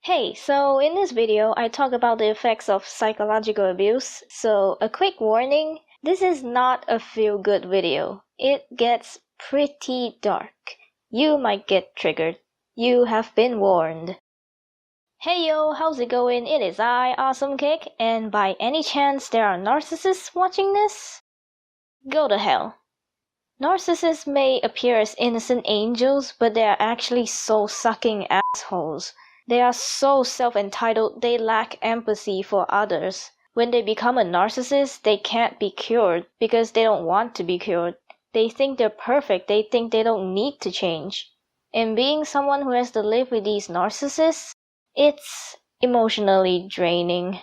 Hey, so in this video, I talk about the effects of psychological abuse. So a quick warning, this is not a feel-good video. It gets pretty dark. You might get triggered. You have been warned. Hey yo, how's it going? It is I, Awesome Kick, and by any chance there are narcissists watching this? Go to hell. Narcissists may appear as innocent angels, but they are actually soul-sucking assholes. They are so self-entitled they lack empathy for others. When they become a narcissist, they can't be cured because they don't want to be cured. They think they're perfect, they think they don't need to change. And being someone who has to live with these narcissists, it's emotionally draining.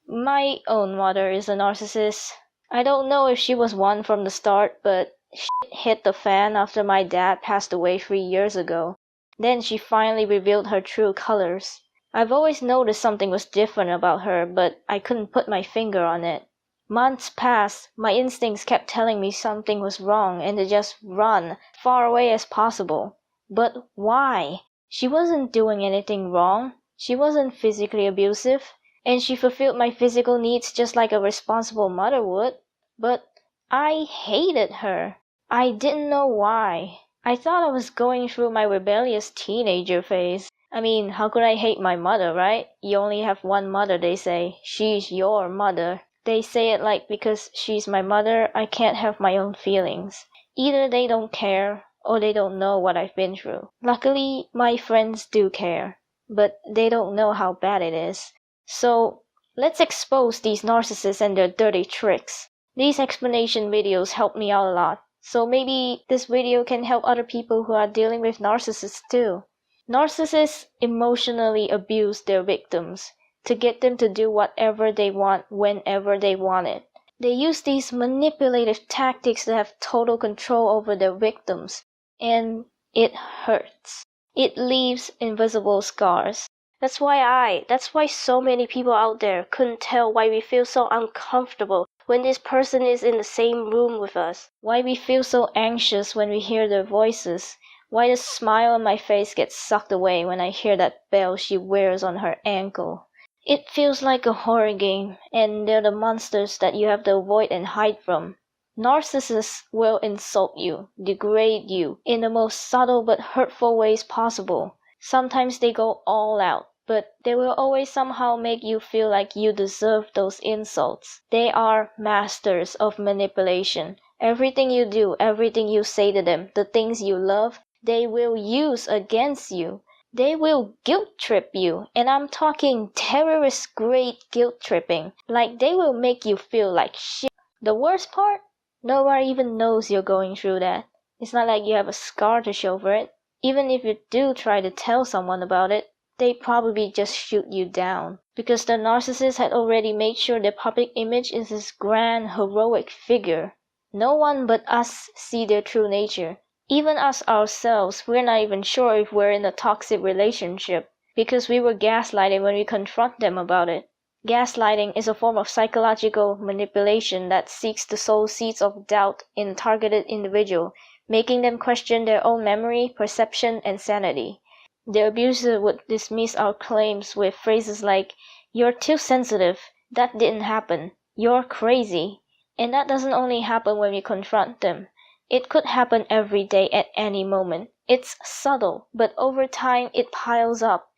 My own mother is a narcissist. I don't know if she was one from the start, but shit hit the fan after my dad passed away 3 years ago. Then she finally revealed her true colors. I've always noticed something was different about her, but I couldn't put my finger on it. Months passed, my instincts kept telling me something was wrong and to just run, far away as possible. But why? She wasn't doing anything wrong. She wasn't physically abusive, and she fulfilled my physical needs just like a responsible mother would. But I hated her. I didn't know why. I thought I was going through my rebellious teenager phase. I mean, how could I hate my mother, right? You only have one mother, they say. She's your mother. They say it like because she's my mother, I can't have my own feelings. Either they don't care, or they don't know what I've been through. Luckily, my friends do care, but they don't know how bad it is. So, let's expose these narcissists and their dirty tricks. These explanation videos help me out a lot. So maybe this video can help other people who are dealing with narcissists too. Narcissists emotionally abuse their victims to get them to do whatever they want whenever they want it. They use these manipulative tactics to have total control over their victims, and it hurts. It leaves invisible scars. That's why so many people out there couldn't tell why we feel so uncomfortable when this person is in the same room with us, why we feel so anxious when we hear their voices, why the smile on my face gets sucked away when I hear that bell she wears on her ankle. It feels like a horror game, and they're the monsters that you have to avoid and hide from. Narcissists will insult you, degrade you, in the most subtle but hurtful ways possible. Sometimes they go all out, but they will always somehow make you feel like you deserve those insults. They are masters of manipulation. Everything you do, everything you say to them, the things you love, they will use against you. They will guilt trip you, and I'm talking terrorist-grade guilt tripping. Like they will make you feel like shit. The worst part? Nobody even knows you're going through that. It's not like you have a scar to show for it. Even if you do try to tell someone about it, they probably just shoot you down. Because the narcissist had already made sure their public image is this grand, heroic figure. No one but us see their true nature. Even us ourselves, we're not even sure if we're in a toxic relationship. Because we were gaslighted when we confront them about it. Gaslighting is a form of psychological manipulation that seeks to sow seeds of doubt in a targeted individual, making them question their own memory, perception, and sanity. The abuser would dismiss our claims with phrases like, "You're too sensitive, that didn't happen, you're crazy." And that doesn't only happen when we confront them. It could happen every day at any moment. It's subtle, but over time it piles up,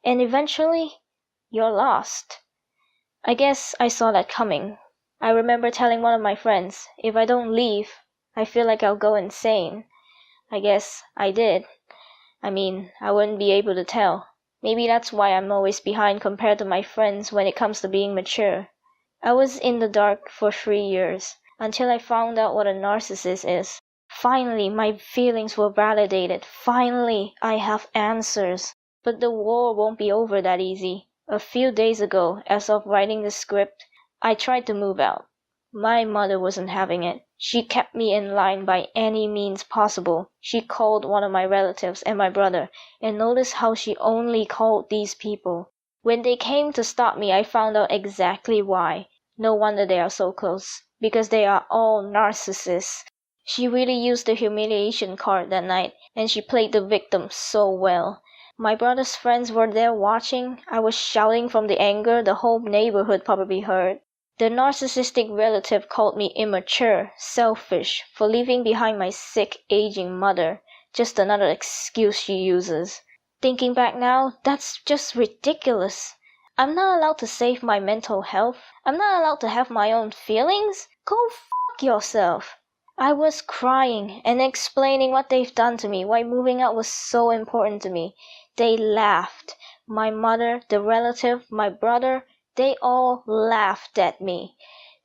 and eventually, you're lost. I guess I saw that coming. I remember telling one of my friends, if I don't leave, I feel like I'll go insane. I guess I did. I mean, I wouldn't be able to tell. Maybe that's why I'm always behind compared to my friends when it comes to being mature. I was in the dark for 3 years, until I found out what a narcissist is. Finally, my feelings were validated. Finally, I have answers. But the war won't be over that easy. A few days ago, as of writing the script, I tried to move out. My mother wasn't having it. She kept me in line by any means possible. She called one of my relatives and my brother, and notice how she only called these people. When they came to stop me, I found out exactly why. No wonder they are so close, because they are all narcissists. She really used the humiliation card that night, and she played the victim so well. My brother's friends were there watching. I was shouting from the anger the whole neighborhood probably heard. The narcissistic relative called me immature, selfish, for leaving behind my sick, aging mother. Just another excuse she uses. Thinking back now, that's just ridiculous. I'm not allowed to save my mental health. I'm not allowed to have my own feelings. Go fuck yourself. I was crying and explaining what they've done to me, why moving out was so important to me. They laughed. My mother, the relative, my brother, they all laughed at me.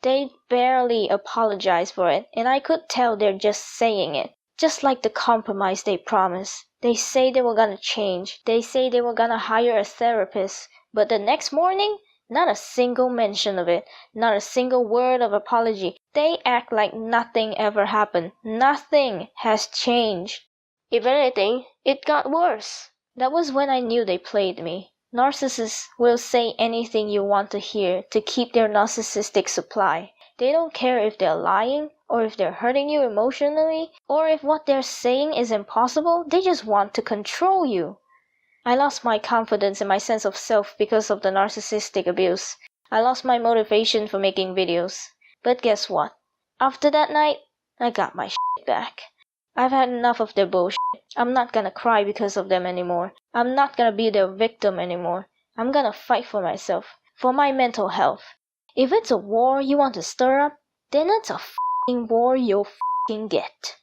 They barely apologized for it, and I could tell they're just saying it. Just like the compromise they promised. They say they were gonna change. They say they were gonna hire a therapist. But the next morning, not a single mention of it. Not a single word of apology. They act like nothing ever happened. Nothing has changed. If anything, it got worse. That was when I knew they played me. Narcissists will say anything you want to hear to keep their narcissistic supply. They don't care if they're lying, or if they're hurting you emotionally, or if what they're saying is impossible. They just want to control you. I lost my confidence and my sense of self because of the narcissistic abuse. I lost my motivation for making videos. But guess what? After that night, I got my shit back. I've had enough of their bullshit. I'm not gonna cry because of them anymore. I'm not gonna be their victim anymore. I'm gonna fight for myself, for my mental health. If it's a war you want to stir up, then it's a f***ing war you'll f***ing get.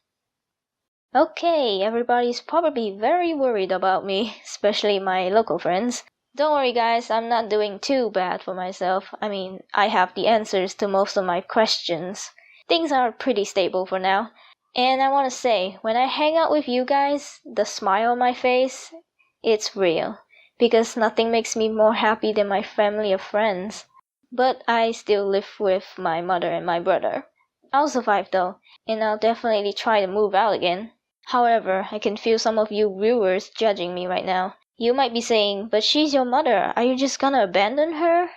Okay, everybody's probably very worried about me, especially my local friends. Don't worry guys, I'm not doing too bad for myself. I mean, I have the answers to most of my questions. Things are pretty stable for now. And I want to say, when I hang out with you guys, the smile on my face, it's real. Because nothing makes me more happy than my family of friends. But I still live with my mother and my brother. I'll survive though, and I'll definitely try to move out again. However, I can feel some of you viewers judging me right now. You might be saying, but she's your mother, are you just gonna abandon her?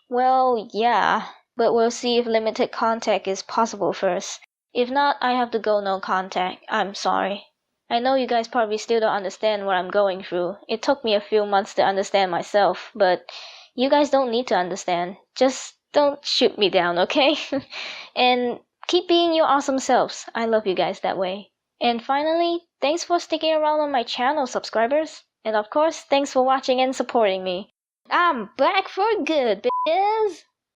Well, yeah, but we'll see if limited contact is possible first. If not, I have to go no contact. I'm sorry. I know you guys probably still don't understand what I'm going through. It took me a few months to understand myself, but you guys don't need to understand. Just don't shoot me down, okay? And keep being your awesome selves. I love you guys that way. And finally, thanks for sticking around on my channel, subscribers. And of course, thanks for watching and supporting me. I'm back for good, bitches!